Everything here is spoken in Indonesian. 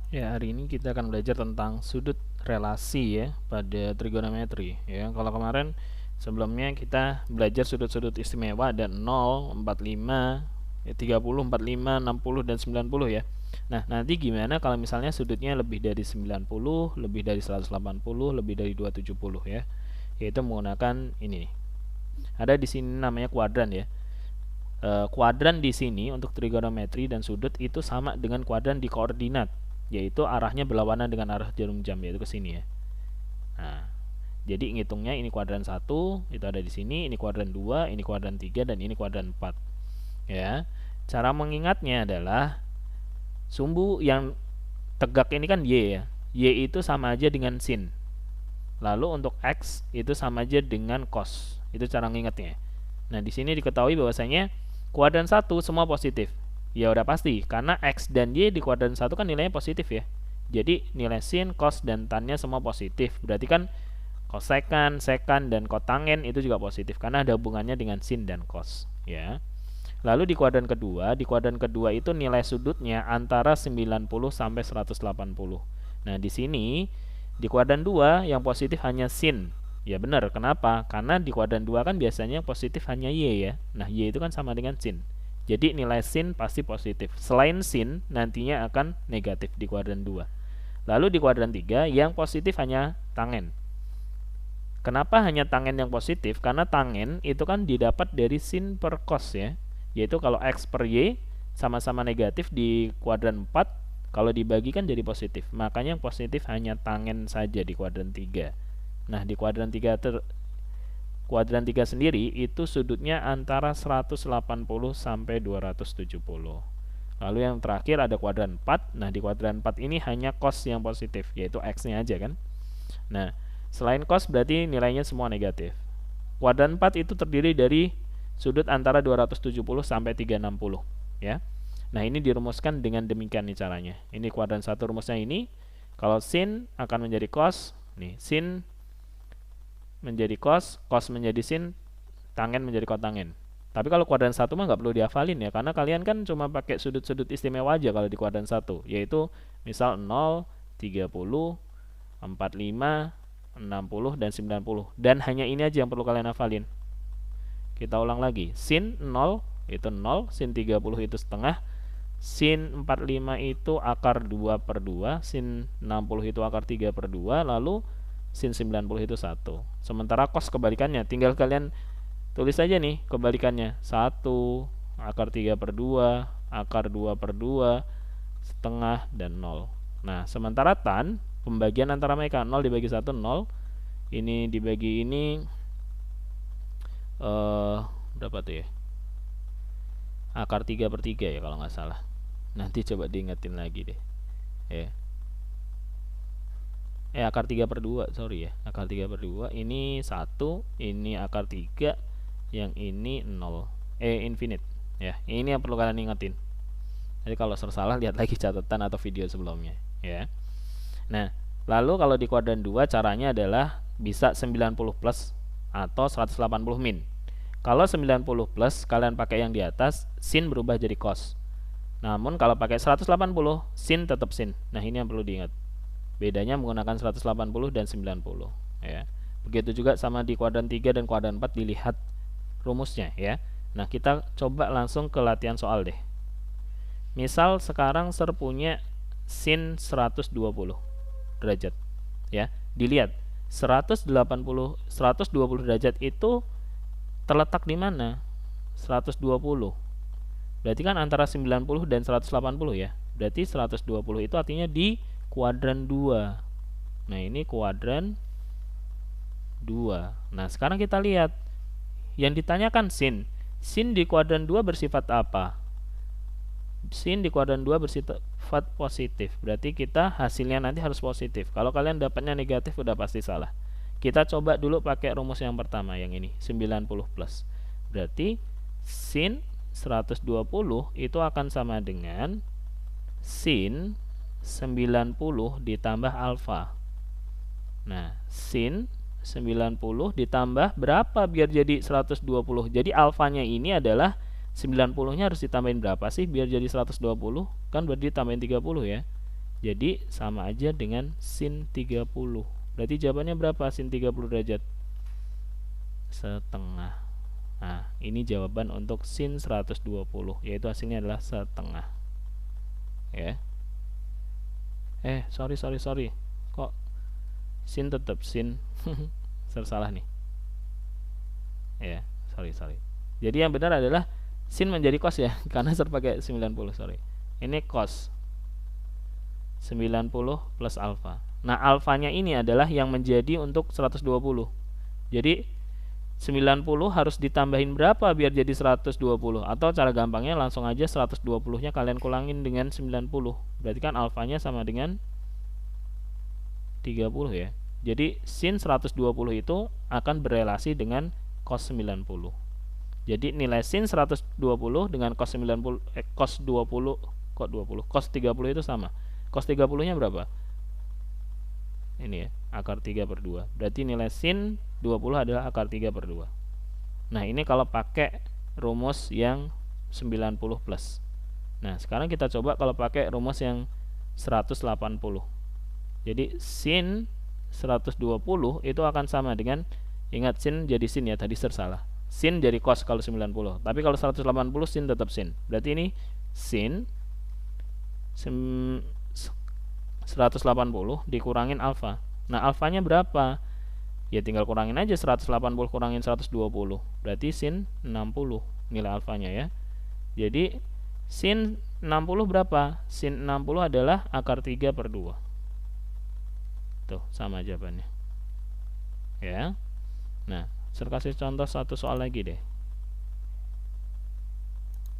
Ya, hari ini kita akan belajar tentang sudut relasi ya pada trigonometri ya. Kalau kemarin sebelumnya kita belajar sudut-sudut istimewa ada 0, 45, 30, 45, 60 dan 90 ya. Nah, nanti gimana kalau misalnya sudutnya lebih dari 90, lebih dari 180, lebih dari 270 ya. Yaitu menggunakan ini nih. Ada di sini namanya kuadran ya. Kuadran di sini untuk trigonometri dan sudut itu sama dengan kuadran di koordinat, yaitu arahnya berlawanan dengan arah jarum jam, yaitu ke sini ya. Nah, jadi ngitungnya ini kuadran 1 itu ada di sini, ini kuadran 2, ini kuadran 3 dan ini kuadran 4. Ya. Cara mengingatnya adalah sumbu yang tegak ini kan Y ya. Y itu sama aja dengan sin. Lalu untuk X itu sama aja dengan cos. Itu cara mengingatnya. Nah, di sini diketahui bahwasanya kuadran 1 semua positif. Ya udah pasti, karena X dan Y di kuadran 1 kan nilainya positif ya. Jadi nilai sin, cos, dan tan-nya semua positif. Berarti kan kosekan, sekan, dan kotangen itu juga positif karena ada hubungannya dengan sin dan cos ya. Lalu di kuadran kedua itu nilai sudutnya antara 90 sampai 180. Nah, di sini di kuadran 2 yang positif hanya sin. Ya benar, kenapa? Karena di kuadran 2 kan biasanya positif hanya Y ya. Nah, Y itu kan sama dengan sin. Jadi nilai sin pasti positif. Selain sin, nantinya akan negatif di kuadran 2. Lalu di kuadran 3 yang positif hanya tangen. Kenapa hanya tangen yang positif? Karena tangen itu kan didapat dari sin per cos ya. Yaitu kalau X per Y sama-sama negatif di kuadran 4, kalau dibagi kan jadi positif. Makanya yang positif hanya tangen saja di kuadran 3. Nah, di kuadran 3 sendiri itu sudutnya antara 180 sampai 270. Lalu yang terakhir ada kuadran 4. Nah, di kuadran 4 ini hanya cos yang positif, yaitu X-nya aja kan. Nah, selain cos berarti nilainya semua negatif. Kuadran 4 itu terdiri dari sudut antara 270 sampai 360 ya. Nah, ini dirumuskan dengan demikian nih caranya. Ini kuadran 1 rumusnya ini. Kalau sin akan menjadi cos, nih sin menjadi cos, cos menjadi sin, tangen menjadi kotangen. Tapi kalau kuadran 1 mah nggak perlu dihafalin ya, karena kalian kan cuma pakai sudut-sudut istimewa aja kalau di kuadran 1, yaitu misal 0, 30, 45, 60 dan 90. Dan hanya ini aja yang perlu kalian hafalin. Kita ulang lagi. Sin 0 itu 0, sin 30 itu setengah, sin 45 itu akar 2 per 2, sin 60 itu akar 3 per 2, lalu sin 90 itu 1. Sementara cos kebalikannya, tinggal kalian tulis aja nih kebalikannya. 1, akar 3 per 2, akar 2 per 2, setengah, dan 0. Nah, sementara tan, pembagian antara mereka 0 dibagi 1, 0. Ini dibagi ini berapa tuh ya? Akar 3 per 3 ya kalau nggak salah. Nanti coba diingetin lagi deh. Ya. Akar 3 per 2, sorry ya. Akar 3 per 2, ini 1, ini akar 3, yang ini 0. Infinite. Ya, ini yang perlu kalian ingetin. Jadi kalau salah lihat lagi catatan atau video sebelumnya, ya. Nah, lalu kalau di kuadran 2 caranya adalah bisa 90 plus atau 180 min. Kalau 90 plus kalian pakai yang di atas, sin berubah jadi cos. Namun kalau pakai 180, sin tetap sin. Nah, ini yang perlu diingat. Bedanya menggunakan 180 dan 90 ya. Begitu juga sama di kuadran 3 dan kuadran 4 dilihat rumusnya ya. Nah, kita coba langsung ke latihan soal deh. Misal sekarang Ser punya sin 120 derajat ya. Dilihat 120 derajat itu terletak di mana? 120. Berarti kan antara 90 dan 180 ya. Berarti 120 itu artinya di kuadran 2. Nah, ini kuadran 2. Nah, sekarang kita lihat yang ditanyakan sin. Sin di kuadran 2 bersifat apa? Sin di kuadran 2 bersifat positif. Berarti kita hasilnya nanti harus positif. Kalau kalian dapatnya negatif udah pasti salah. Kita coba dulu pakai rumus yang pertama, yang ini 90 plus. Berarti sin 120 itu akan sama dengan sin 90 ditambah alfa. Nah, sin 90 ditambah berapa biar jadi 120? Jadi alfanya ini adalah 90-nya harus ditambahin berapa sih biar jadi 120? Kan berarti ditambahin 30 ya. Jadi sama aja dengan sin 30. Berarti jawabannya berapa sin 30 derajat? Setengah. Nah, ini jawaban untuk sin 120, yaitu hasilnya adalah setengah. Ya. Sorry. Kok sin tetap sin? Salah nih. Ya, sorry. Jadi yang benar adalah sin menjadi cos ya, karena pakai 90, sorry. Ini cos 90 plus alfa. Nah, alfanya ini adalah yang menjadi untuk 120. Jadi 90 harus ditambahin berapa biar jadi 120? Atau cara gampangnya langsung aja 120-nya kalian kurangin dengan 90. Berarti kan alfanya sama dengan 30 ya. Jadi sin 120 itu akan berelasi dengan cos 90. Jadi nilai sin 120 dengan cos 90 cos 20 cos 30 itu sama. Cos 30-nya berapa? Ini ya, akar 3/2. Berarti nilai sin 20 adalah akar 3/2. Nah, ini kalau pakai rumus yang 90 plus. Nah, sekarang kita coba kalau pakai rumus yang 180. Jadi sin 120 itu akan sama dengan, ingat sin jadi sin ya, tadi salah. Sin jadi cos kalau 90. Tapi kalau 180 sin tetap sin. Berarti ini sin 180 dikurangin alfa. Nah, alfanya berapa? Ya tinggal kurangin aja 180 kurangin 120. Berarti sin 60 nilai alfanya ya. Jadi sin 60 berapa? Sin 60 adalah akar 3/2. Tuh, sama jawabannya. Ya. Nah, saya kasih contoh satu soal lagi deh.